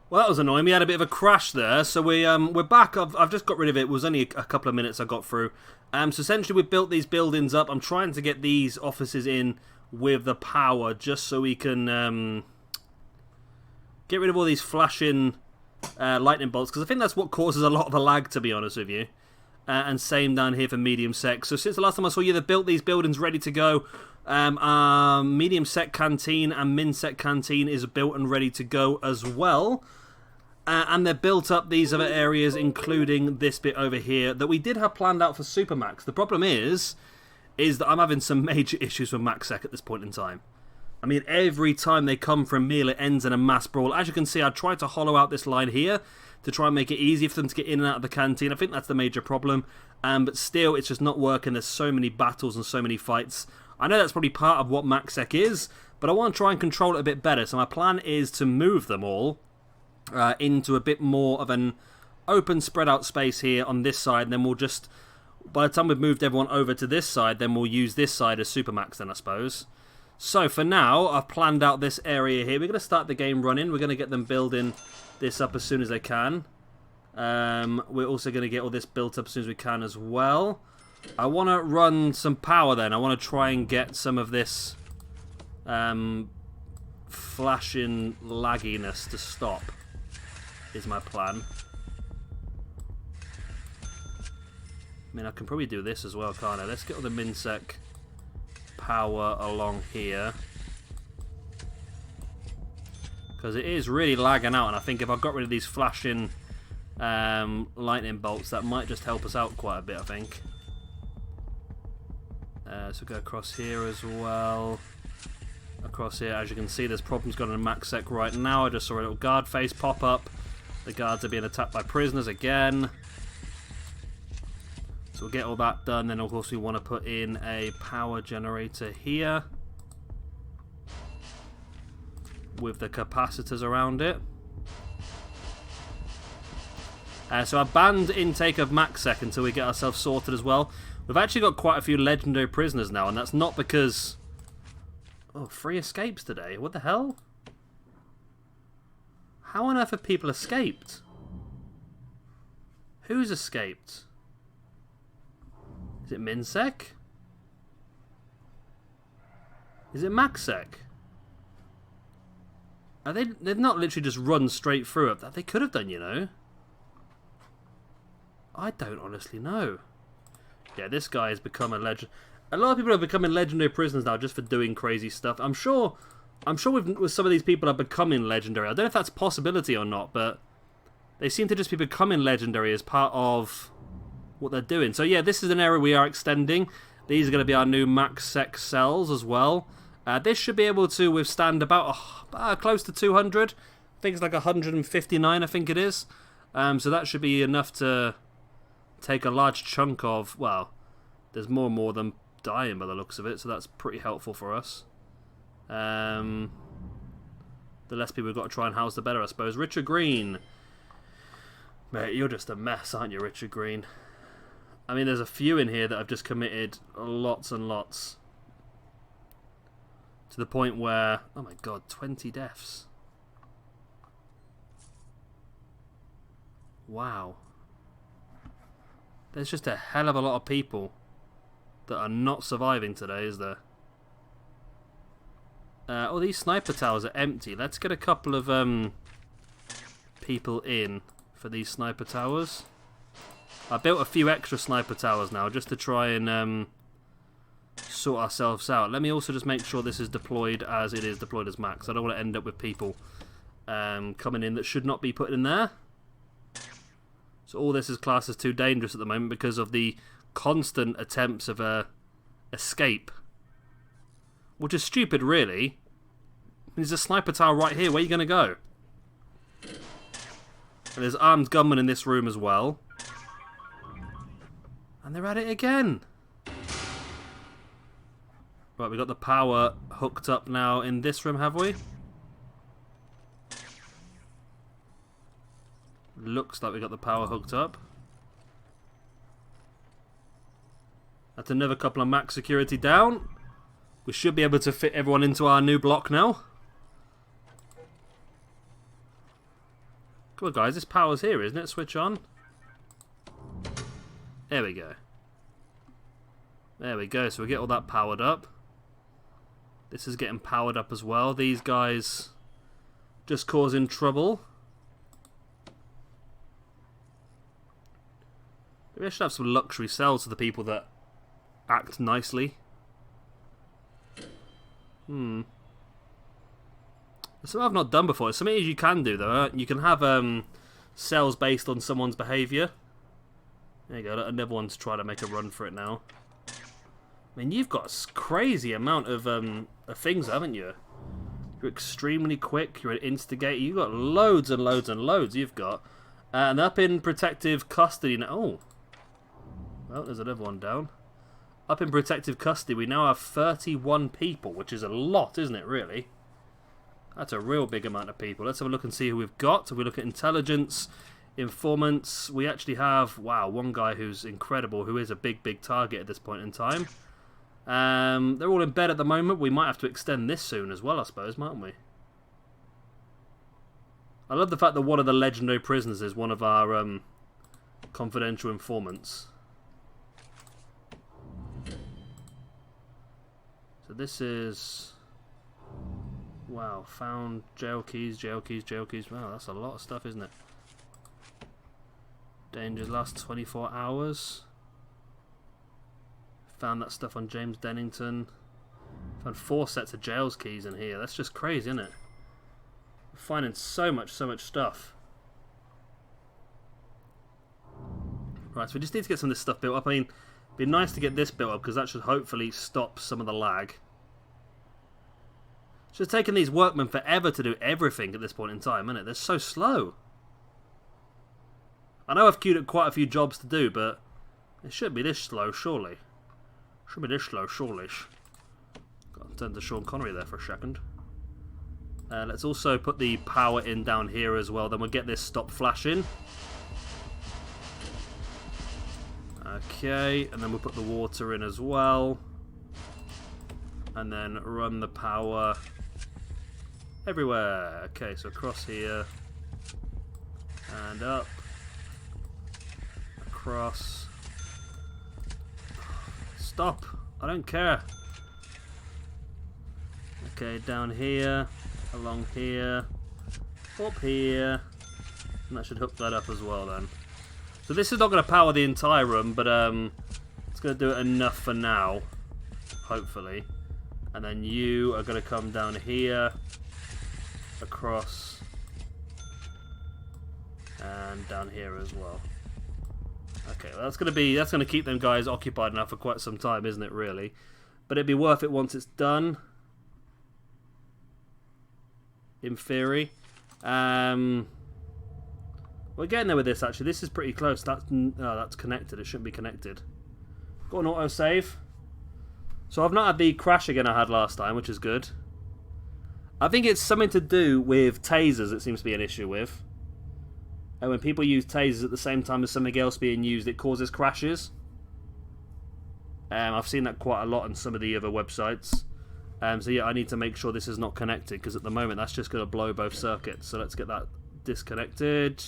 Well, that was annoying. We had a bit of a crash there, so we're back. I've just got rid of it. It was only a couple of minutes I got through. So essentially we've built these buildings up. I'm trying to get these offices in with the power just so we can get rid of all these flashing lightning bolts, because I think that's what causes a lot of the lag, to be honest with you. And same down here for medium sec. So since the last time I saw you, they've built these buildings ready to go. Our medium sec canteen and min sec canteen is built and ready to go as well. And they've built up these other areas, including this bit over here that we did have planned out for Supermax. The problem is that I'm having some major issues with MaxSec at this point in time. I mean, every time they come for a meal, it ends in a mass brawl. As you can see, I tried to hollow out this line here to try and make it easier for them to get in and out of the canteen. I think that's the major problem. But still, it's just not working. There's so many battles and so many fights. I know that's probably part of what MaxSec is, but I want to try and control it a bit better. So my plan is to move them all into a bit more of an open spread out space here on this side. And then we'll just, by the time we've moved everyone over to this side, then we'll use this side as Supermax then, I suppose. So for now, I've planned out this area here. We're going to start the game running. We're going to get them building this up as soon as they can. We're also going to get all this built up as soon as we can as well. I want to run some power then. I want to try and get some of this flashing lagginess to stop, is my plan. I mean, I can probably do this as well, can't I? Let's get all the minsec power along here, because it is really lagging out, and I think if I got rid of these flashing lightning bolts, that might just help us out quite a bit, I think. So go across here as well. Across here, as you can see, there's problems going on in MaxSec right now. I just saw a little guard face pop up. The guards are being attacked by prisoners again. So we'll get all that done. Then, of course, we want to put in a power generator here with the capacitors around it. So I banned intake of MaxSec until we get ourselves sorted as well. We've actually got quite a few legendary prisoners now, and that's not because... Oh, 3 escapes today. What the hell? How on earth have people escaped? Who's escaped? Is it Minsec? Is it MaxSec? Are they've not literally just run straight through it. They could have done, you know. I don't honestly know. Yeah, this guy has become a legend. A lot of people are becoming legendary prisoners now just for doing crazy stuff. I'm sure with some of these people are becoming legendary. I don't know if that's a possibility or not, but they seem to just be becoming legendary as part of what they're doing. So yeah, this is an area we are extending. These are going to be our new MaxSec cells as well. This should be able to withstand about close to 200. I think it's like 159, I think it is. So that should be enough to take a large chunk of, well, there's more and more of them dying by the looks of it, so that's pretty helpful for us. The less people we've got to try and house, the better, I suppose. Richard Green. Mate, you're just a mess, aren't you, Richard Green? I mean, there's a few in here that have just committed lots and lots. To the point where, oh my god, 20 deaths. Wow. There's just a hell of a lot of people that are not surviving today, is there? Oh, these sniper towers are empty. Let's get a couple of people in for these sniper towers. I built a few extra sniper towers now just to try and sort ourselves out. Let me also just make sure this is deployed as it is deployed as max. I don't want to end up with people coming in that should not be put in there. So all this is classed as too dangerous at the moment because of the constant attempts of escape. Which is stupid, really. There's a sniper tower right here. Where are you going to go? And there's armed gunmen in this room as well. And they're at it again. Right, we've got the power hooked up now in this room, have we? Looks like we got the power hooked up. That's another couple of max security down. We should be able to fit everyone into our new block now. Come on, guys. This power's here, isn't it? Switch on. There we go. There we go. So we get all that powered up. This is getting powered up as well. These guys just causing trouble. Maybe I should have some luxury cells for the people that act nicely. Something I've not done before. It's something you can do though. You can have cells based on someone's behaviour. There you go. Another one's trying to make a run for it now. I mean, you've got a crazy amount of things, haven't you? You're extremely quick. You're an instigator. You've got loads and loads and loads. You've got, and up in protective custody now. Oh, well, there's another one down. Up in protective custody, we now have 31 people, which is a lot, isn't it? Really, that's a real big amount of people. Let's have a look and see who we've got. If we look at intelligence, informants, we actually have one guy who's incredible, who is a big target at this point in time. They're all in bed at the moment. We might have to extend this soon as well, I suppose, mightn't we? I love the fact that one of the legendary prisoners is one of our confidential informants. So this is... Wow, found jail keys. Wow, that's a lot of stuff, isn't it? Dangers last 24 hours. Found that stuff on James Dennington. Found 4 sets of jails keys in here. That's just crazy, isn't it? We're finding so much stuff. Right, so we just need to get some of this stuff built up. I mean, it'd be nice to get this built up because that should hopefully stop some of the lag. It's just taking these workmen forever to do everything at this point in time, isn't it? They're so slow. I know I've queued up quite a few jobs to do, but it shouldn't be this slow, surely. Should be this slow, surely. Got to turn to Sean Connery there for a second. Let's also put the power in down here as well. Then we'll get this stop flashing. Okay, and then we'll put the water in as well. And then run the power everywhere. Okay, so across here. And up. Across. Stop. I don't care. Okay, down here. Along here. Up here. And that should hook that up as well then. So this is not going to power the entire room, but it's going to do it enough for now. Hopefully. And then you are going to come down here. Across. And down here as well. Okay, well that's going to keep them guys occupied enough for quite some time, isn't it, really? But it'd be worth it once it's done. In theory. We're getting there with this, actually. This is pretty close. That's connected. It shouldn't be connected. Got an autosave. So I've not had the crash again I had last time, which is good. I think it's something to do with tasers it seems to be an issue with. And when people use tasers at the same time as something else being used, it causes crashes. I've seen that quite a lot on some of the other websites. So yeah, I need to make sure this is not connected, because at the moment that's just going to blow both circuits. So let's get that disconnected.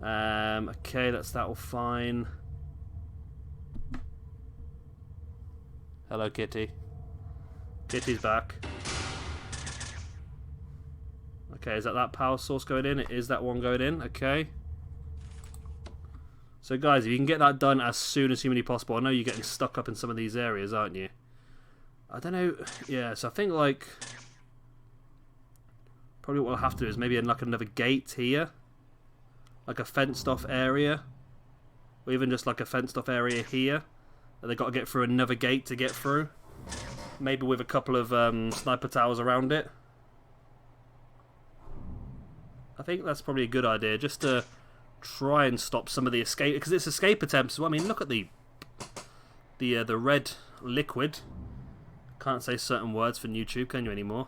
Okay, that's that all fine. Hello, Kitty. Kitty's back. Okay, is that power source going in? It is that one going in. Okay. So guys, if you can get that done as soon as humanly possible. I know you're getting stuck up in some of these areas, aren't you? I don't know. Yeah, so I think like probably what we'll have to do is maybe like another gate here. Like a fenced off area. Or even just like a fenced off area here. That they've got to get through another gate to get through. Maybe with a couple of sniper towers around it. I think that's probably a good idea, just to try and stop some of the escape, because it's escape attempts. Well, I mean, look at the red liquid. Can't say certain words for YouTube, can you anymore?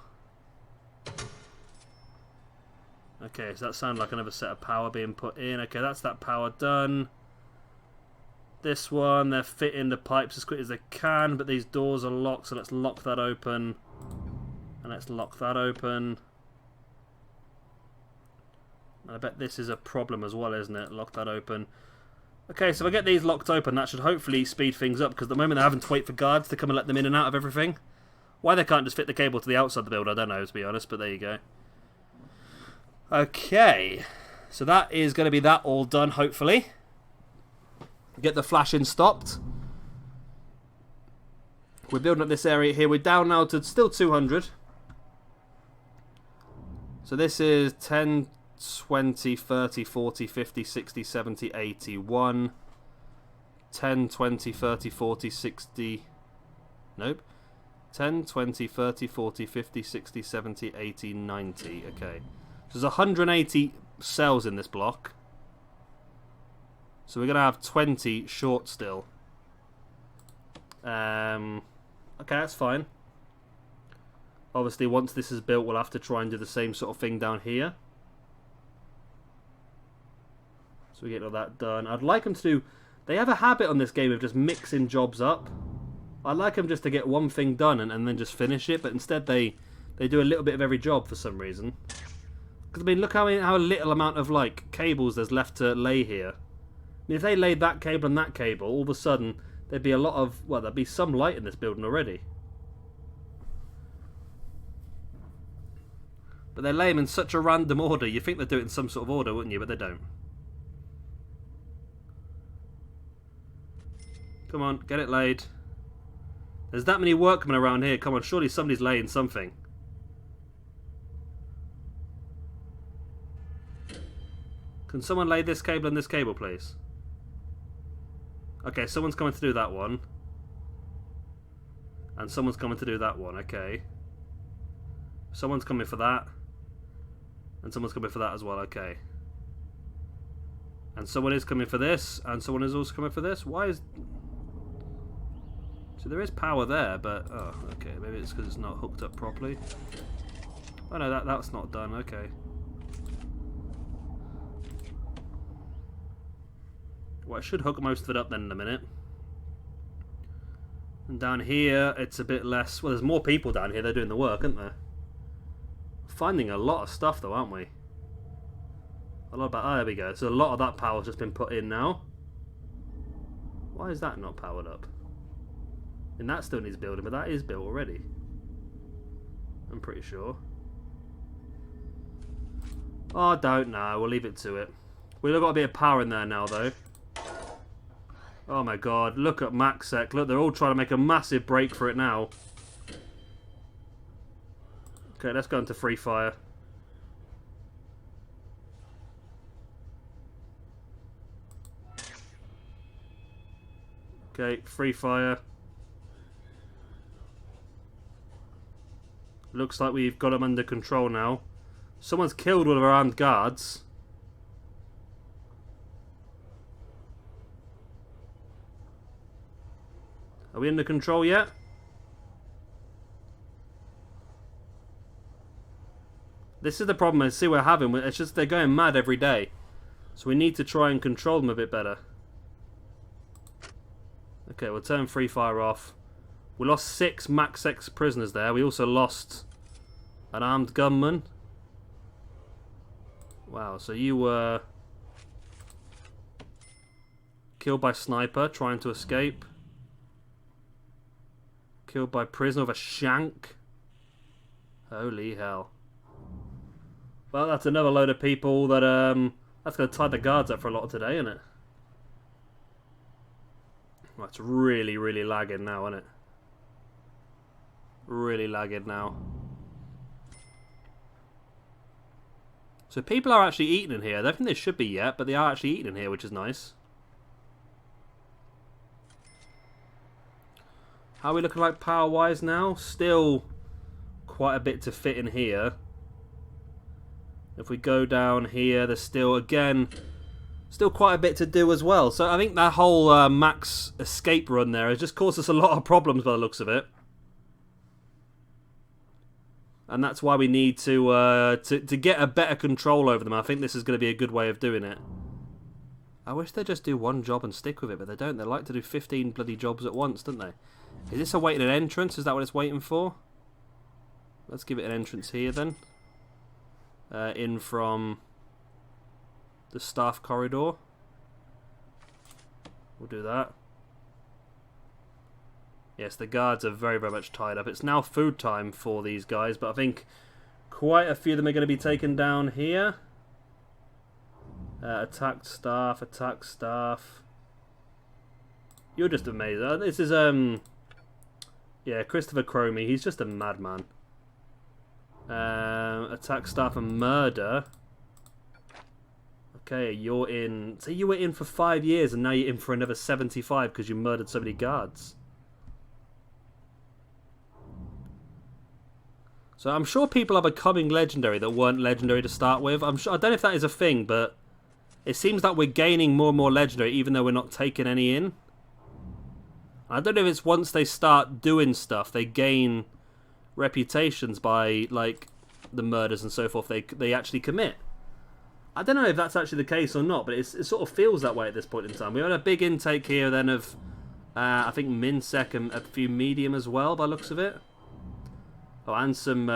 Okay, so that sounded like another set of power being put in. Okay, that's that power done. This one, they're fitting the pipes as quick as they can, but these doors are locked, so let's lock that open. And let's lock that open. I bet this is a problem as well, isn't it? Lock that open. Okay, so if I get these locked open, that should hopefully speed things up, because at the moment they're having to wait for guards to come and let them in and out of everything. Why they can't just fit the cable to the outside of the build, I don't know, to be honest, but there you go. Okay, so that is going to be that all done, hopefully. Get the flashing stopped. We're building up this area here. We're down now to still 200. So this is 10, 20, 30, 40, 50, 60, 70, 80, 1. 10, 20, 30, 40, 60... Nope. 10, 20, 30, 40, 50, 60, 70, 80, 90. Okay. So there's 180 cells in this block. So we're going to have 20 short still. Okay, that's fine. Obviously, once this is built, we'll have to try and do the same sort of thing down here. So we get all that done. I'd like them to do... They have a habit on this game of just mixing jobs up. I'd like them just to get one thing done and then just finish it, but instead they do a little bit of every job for some reason. Because, I mean, look how little amount of, like, cables there's left to lay here. I mean, if they laid that cable and that cable, all of a sudden, there'd be a lot of... Well, there'd be some light in this building already. But they lay them in such a random order. You'd think they'd do it in some sort of order, wouldn't you? But they don't. Come on, get it laid. There's that many workmen around here. Come on, surely somebody's laying something. Can someone lay this cable and this cable, please? Okay, someone's coming to do that one. And someone's coming to do that one, okay. Someone's coming for that. And someone's coming for that as well, okay. And someone is coming for this, and someone is also coming for this. Why is... So there is power there, but... Oh, okay, maybe it's because it's not hooked up properly. Oh no, that's not done, okay. Well, I should hook most of it up then in a minute. And down here, it's a bit less... Well, there's more people down here. They're doing the work, aren't there? Finding a lot of stuff, though, aren't we? A lot about... Oh, there we go. So a lot of that power's just been put in now. Why is that not powered up? And that still needs building, but that is built already. I'm pretty sure. Oh, I don't know. We'll leave it to it. We've got a bit of power in there now, though. Oh my god, look at MaxSec. Look, they're all trying to make a massive break for it now. Okay, let's go into free fire. Okay, free fire. Looks like we've got them under control now. Someone's killed one of our armed guards. Are we under control yet? This is the problem I see we're having. It's just they're going mad every day. So we need to try and control them a bit better. Okay, we'll turn free fire off. We lost 6 MaxX prisoners there. We also lost an armed gunman. Wow, so you were killed by sniper trying to escape. Killed by prisoner with a shank. Holy hell. Well, that's another load of people that, that's going to tie the guards up for a lot today, isn't it? Well, it's really, really lagging now, isn't it? Really lagging now. So people are actually eating in here. I don't think they should be yet, but they are actually eating in here, which is nice. How are we looking like power-wise now? Still quite a bit to fit in here. If we go down here, there's still, again, still quite a bit to do as well. So I think that whole max escape run there has just caused us a lot of problems by the looks of it. And that's why we need to get a better control over them. I think this is going to be a good way of doing it. I wish they'd just do one job and stick with it, but they don't. They like to do 15 bloody jobs at once, don't they? Is this awaiting an entrance? Is that what it's waiting for? Let's give it an entrance here then. In from the staff corridor. We'll do that. Yes, the guards are very, very much tied up. It's now food time for these guys, but I think quite a few of them are going to be taken down here. Attacked staff, attacked staff. You're just amazing. This is, yeah, Christopher Comrie. He's just a madman. Attack staff and murder. Okay, you're in. So you were in for 5 years and now you're in for another 75 because you murdered so many guards. So I'm sure people are becoming legendary that weren't legendary to start with. I'm sure, I don't know if that is a thing, but it seems like we're gaining more and more legendary even though we're not taking any in. I don't know if it's once they start doing stuff, they gain reputations by, like, the murders and so forth they actually commit. I don't know if that's actually the case or not, but it sort of feels that way at this point in time. We had a big intake here then of, I think, Minsec and a few medium as well, by the looks of it. Oh, and some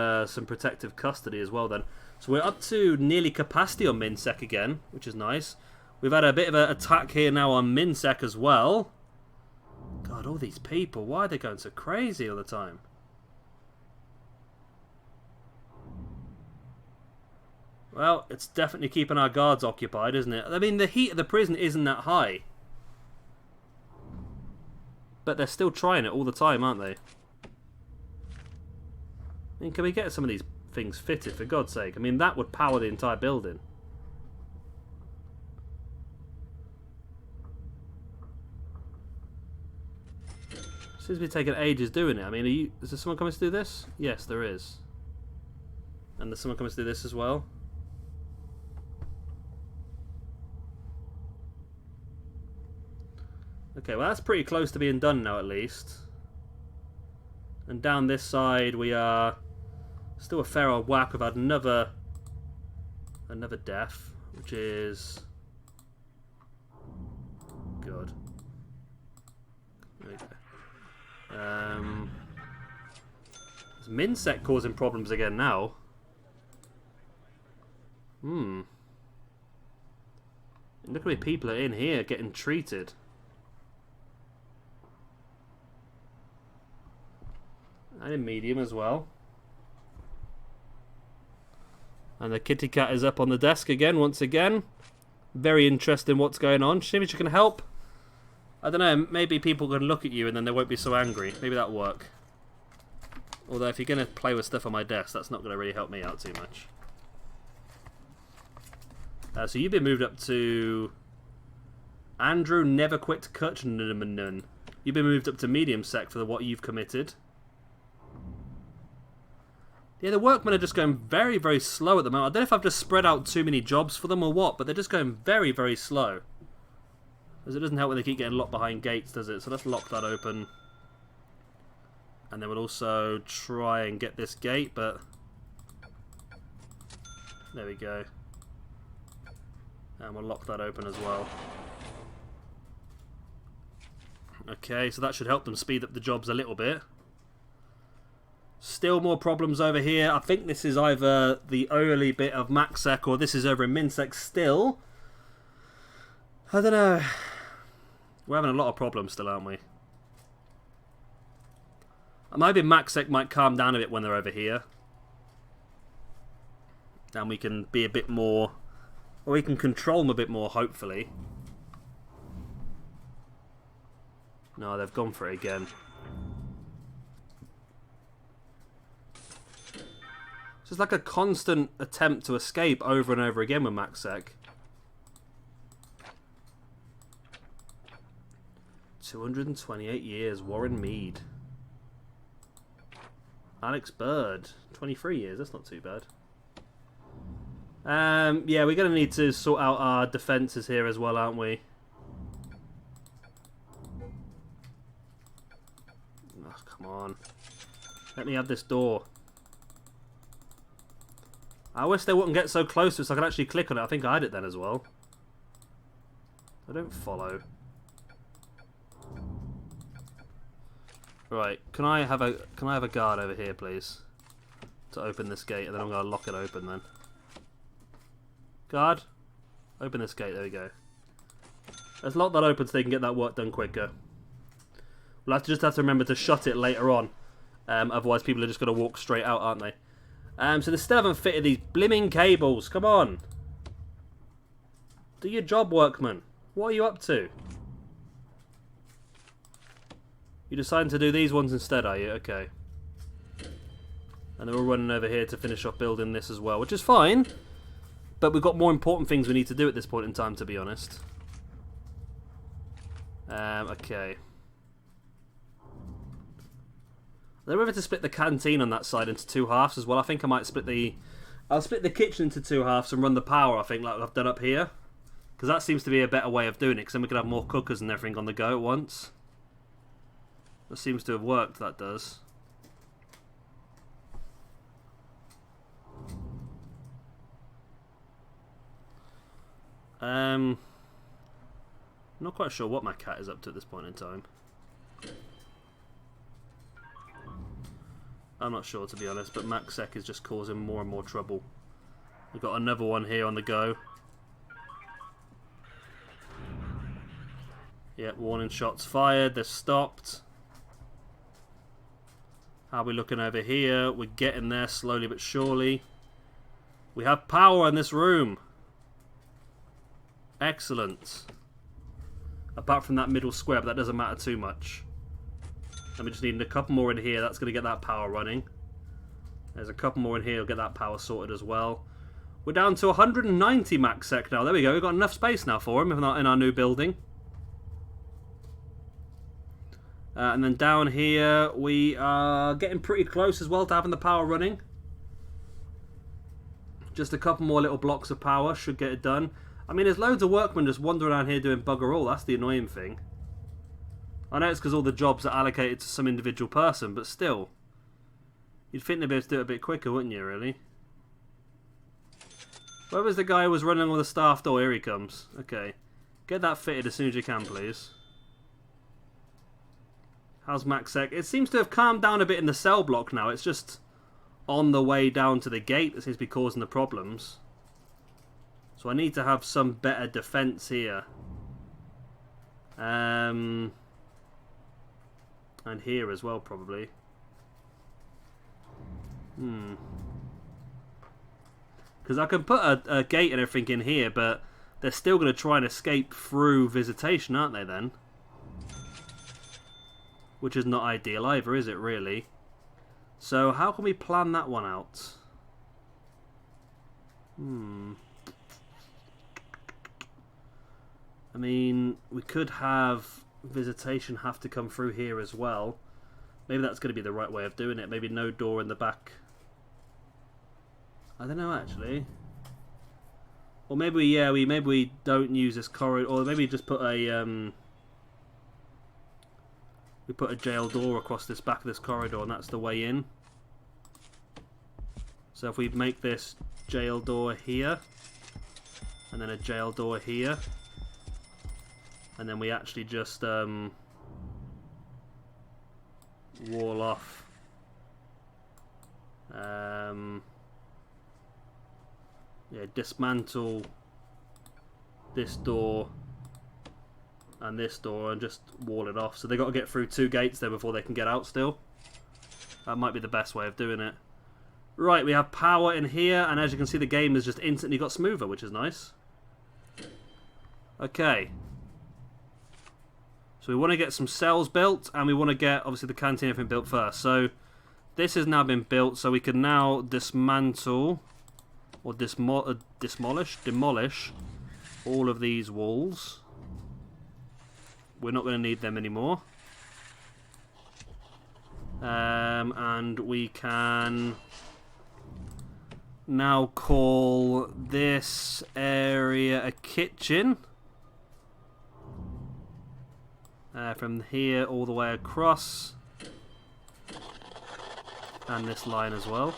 protective custody as well then. So we're up to nearly capacity on Minsec again, which is nice. We've had a bit of an attack here now on Minsec as well. God, all these people, why are they going so crazy all the time? Well, it's definitely keeping our guards occupied, isn't it? I mean, the heat of the prison isn't that high. But they're still trying it all the time, aren't they? I mean, can we get some of these things fitted, for God's sake? I mean, that would power the entire building. Seems to be taking ages doing it. I mean, is there someone coming to do this? Yes, there is. And there's someone coming to do this as well. Okay, well that's pretty close to being done now at least. And down this side we are still a fair old whack. We've had another death, which is good. There we go. Is Minsec causing problems again now? Look how many people are in here getting treated. And in medium as well. And the kitty cat is up on the desk again, once again. Very interesting what's going on. See if you can help. I don't know, maybe people can look at you and then they won't be so angry. Maybe that'll work. Although if you're going to play with stuff on my desk, that's not going to really help me out too much. So you've been moved up to Andrew Never Quit Kutchnun. You've been moved up to medium sec for what you've committed. Yeah, the workmen are just going very, very slow at the moment. I don't know if I've just spread out too many jobs for them or what, but they're just going very, very slow. Because it doesn't help when they keep getting locked behind gates, does it? So let's lock that open. And then we'll also try and get this gate, but... there we go. And we'll lock that open as well. Okay, so that should help them speed up the jobs a little bit. Still more problems over here. I think this is either the early bit of MaxSec or this is over in MinSec still. I don't know. We're having a lot of problems still, aren't we? Maybe MaxSec might calm down a bit when they're over here. And we can be a bit more... or we can control them a bit more, hopefully. No, they've gone for it again. So it's like a constant attempt to escape over and over again with MaxSec. 228 years, Warren Mead. Alex Bird, 23 years, that's not too bad. Yeah, we're going to need to sort out our defences here as well, aren't we? Oh, come on. Let me have this door. I wish they wouldn't get so close to us so I could actually click on it. I think I had it then as well. I don't follow. Right, can I have a guard over here, please? To open this gate, and then I'm going to lock it open then. Guard? Open this gate. There we go. Let's lock that open so they can get that work done quicker. We'll just have to remember to shut it later on. Otherwise people are just going to walk straight out, aren't they? So they still haven't fitted these blimming cables. Come on. Do your job, workman. What are you up to? You deciding to do these ones instead, are you? Okay. And they're all running over here to finish off building this as well, which is fine. But we've got more important things we need to do at this point in time, to be honest. Okay. They're ready to split the canteen on that side into 2 halves as well. I think I might split the... I'll split the kitchen into 2 halves and run the power, I think, like I've done up here. Because that seems to be a better way of doing it, because then we can have more cookers and everything on the go at once. That seems to have worked, that does. Not quite sure what my cat is up to at this point in time. I'm not sure, to be honest, but MacSec is just causing more and more trouble. We've got another one here on the go. Yep, warning shots fired. They're stopped. How are we looking over here? We're getting there slowly but surely. We have power in this room. Excellent. Apart from that middle square, but that doesn't matter too much. And we just need a couple more in here. That's going to get that power running. There's a couple more in here. We'll get that power sorted as well. We're down to 190 MacSec now. There we go. We've got enough space now for him in our new building. And then down here, we are getting pretty close as well to having the power running. Just a couple more little blocks of power should get it done. I mean, there's loads of workmen just wandering around here doing bugger all. That's the annoying thing. I know it's because all the jobs are allocated to some individual person, but still. You'd think they'd be able to do it a bit quicker, wouldn't you, really? Where was the guy who was running on the staff door? Here he comes. Okay. Get that fitted as soon as you can, please. How's MacSec? It seems to have calmed down a bit in the cell block now. It's just on the way down to the gate that seems to be causing the problems. So I need to have some better defense here. And here as well, probably. Because I can put a gate and everything in here, but they're still going to try and escape through visitation, aren't they, then? Which is not ideal either, is it, really? So how can we plan that one out? I mean, we could have visitation have to come through here as well. Maybe that's going to be the right way of doing it. Maybe no door in the back. I don't know, actually. Or maybe, yeah, maybe we don't use this corridor. Or maybe just put a we put a jail door across this back of this corridor, and that's the way in. So if we make this jail door here, and then a jail door here, and then we actually just wall off yeah, dismantle this door and this door and just wall it off. So they've got to get through 2 gates there before they can get out still. That might be the best way of doing it. Right, we have power in here, and as you can see the game has just instantly got smoother, which is nice. Okay. So we want to get some cells built, and we want to get, obviously, the canteen and everything built first. So this has now been built, so we can now dismantle or demolish all of these walls. We're not going to need them anymore. And we can now call this area a kitchen. From here all the way across. And this line as well.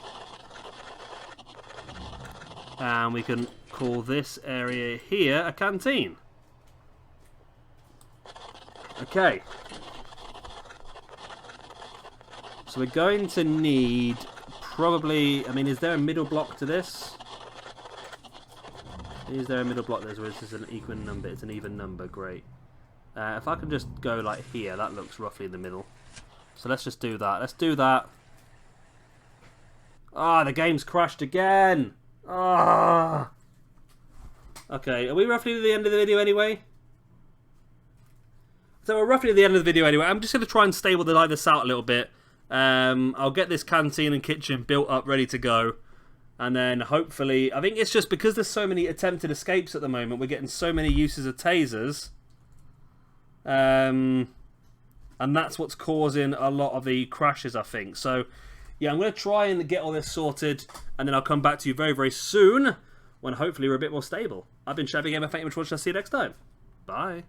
And we can call this area here a canteen. Okay. So we're going to need probably... I mean, is there a middle block to this? Is there a middle block there, or is this an even number? It's an even number, great. If I can just go like here, that looks roughly in the middle. So let's just do that. Let's do that. Ah, the game's crashed again. Ah. Okay, are we roughly at the end of the video anyway? So we're roughly at the end of the video anyway. I'm just going to try and stabilize this out a little bit. I'll get this canteen and kitchen built up, ready to go. And then hopefully, I think it's just because there's so many attempted escapes at the moment, we're getting so many uses of tasers. And that's what's causing a lot of the crashes, I think. So, yeah, I'm going to try and get all this sorted, and then I'll come back to you very, very soon, when hopefully we're a bit more stable. I've been Chevy Gamer, thank you very much for watching, I'll see you next time. Bye.